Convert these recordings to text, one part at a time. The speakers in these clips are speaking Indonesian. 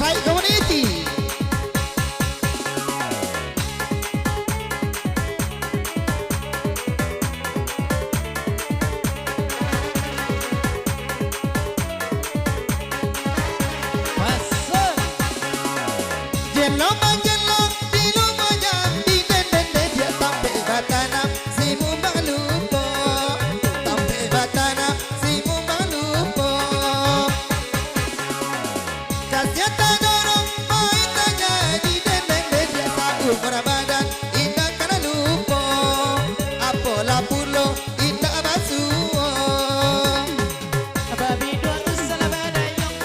Sai Community. Masuk. Jello majello di lumanya di dendende dia tampe batana si mumbang lupo. Tampe batana si mumbang lupo. Kasih dorong main tanya di dendende dia sabu badan indah kana lupo. Apola pulo indah basuo. Babi dua usala badayong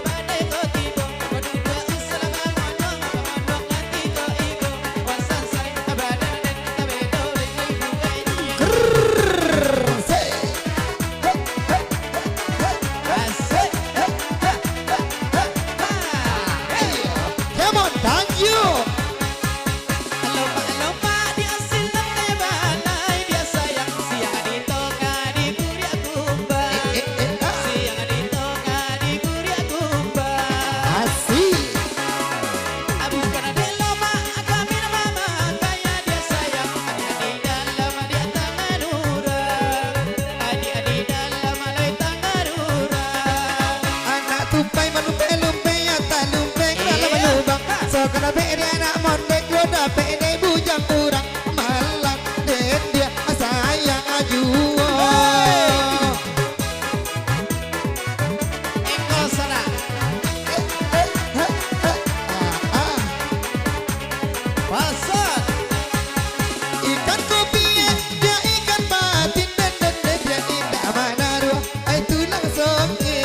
badai ko tibo. Badu dua usala badayong badok ngati ko igo. Wasan say badan den tabedo ring bukai dia. Say. Asik. Come on, thank you. Lomba dia silang kaya balay dia sayang siang dito ka di guri aku ba. Siang dito ka di guri aku ba. Asik. Abu kana di lomba kami na mama kaya dia sayang adi dalam dia tanganura. Adi dalam alay tanganura. Anak tupai malumpe lumpe ya tak lumpe dalam lubang. So kena pede anak mondek lo dah pede bujang kurang malang dan dia sayang ajuo. Engkau sana. Pasat. Ikan kopi dia ikan batin dan dia indah mana dua ai tulang soke.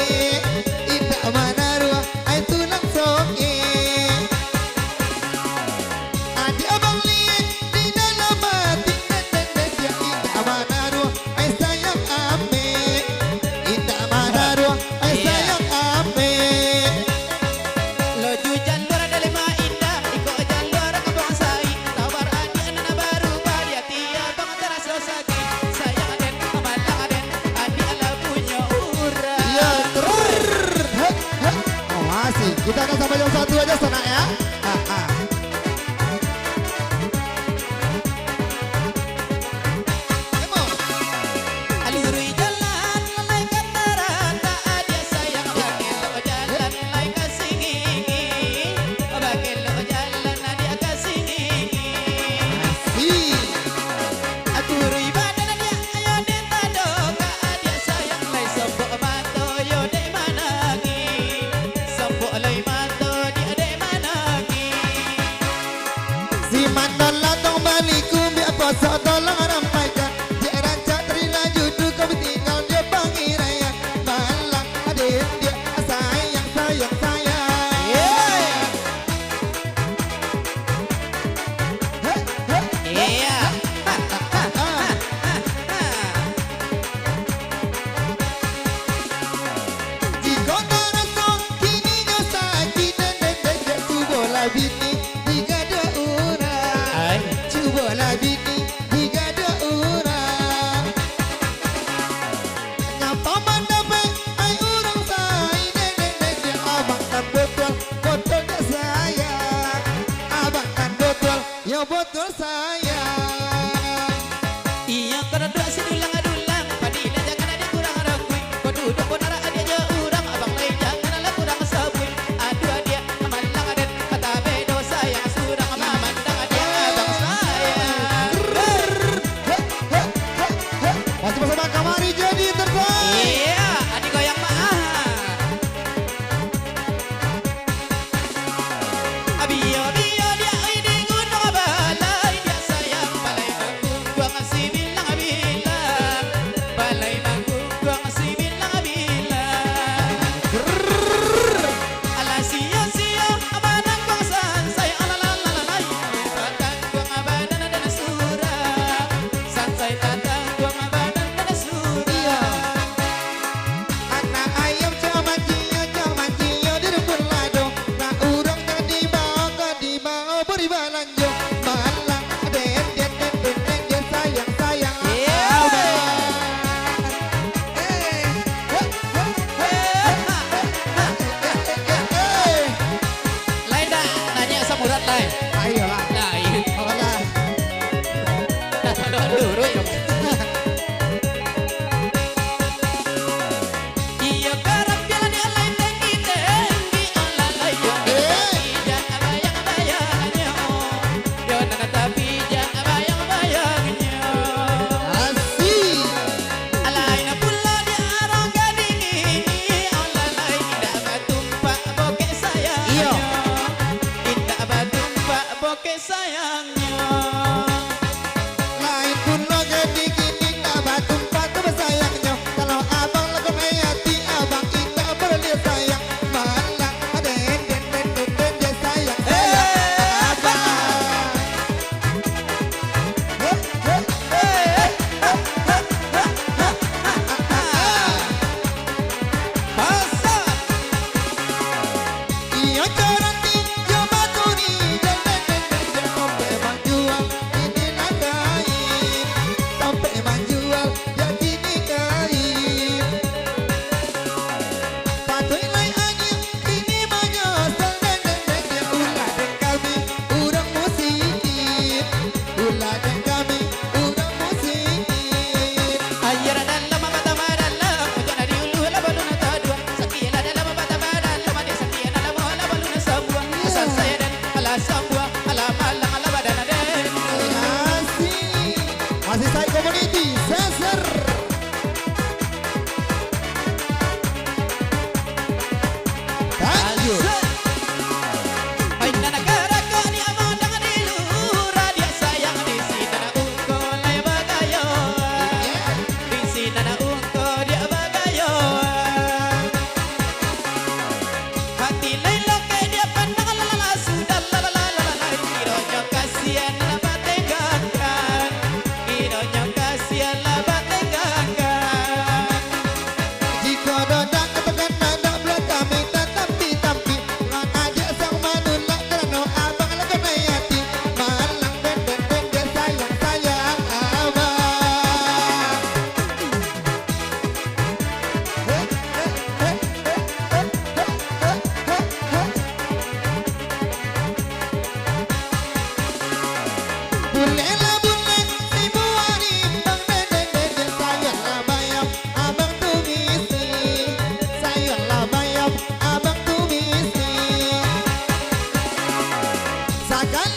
Indah mana dua ai tulang soke. Adi abang lihat di dalam batin dan dia indah mana dua ai sayang ame. Indah mana dua ai sayang ame. Loju jalur ada lima indah, iko jalur kabang sai. Tawar adi anak baru pada tiap bang teras losaki. Sayang aden, malang aden, adi ala punya ura. Ya terus. Oh masih. Kita akan sampai jam 1 aja sana ya. Come on. Alurui jalan lalai kataran, tak ada sayang bakil lo jalan lai kasingingi. Bakil lo jalan adia kasingingi. Ih. Aturui badan dia ayo detado ka adia sayang lai sambok mato yo de managi. Sambok lai mato dia de managi. Si mandola dong baliku biar poso tolong rampaikan. Dia rancak terlaju tu kami tinggal dia panggil raya. Malang adik dia sayang sayang sayang. Iya. Di kota rasa kini kau sakit dan tu bola bini tiga dua orang. Cuba bini tiga dua orang. Ngapa mendapat ai orang say dia abang kan betul botol dia sayang. Abang kan betul ya botol sayang. Iya kena dua si dulang padila jangan ada kurang ragui. Kau duduk pun arah dia je urang abang lain jangan ala kurang sabui. Adu dia malang aden kata bedo sayang surang mamandang dia abang sayang. Masih bersama Kamari jadi terbaik. Iya adik goyang mah. Abio dia ini gunung balai dia Bule lah bule, si buari bang dede sayanglah bayam, abang tu misi. Sayanglah bayam, abang tu misi. Sakal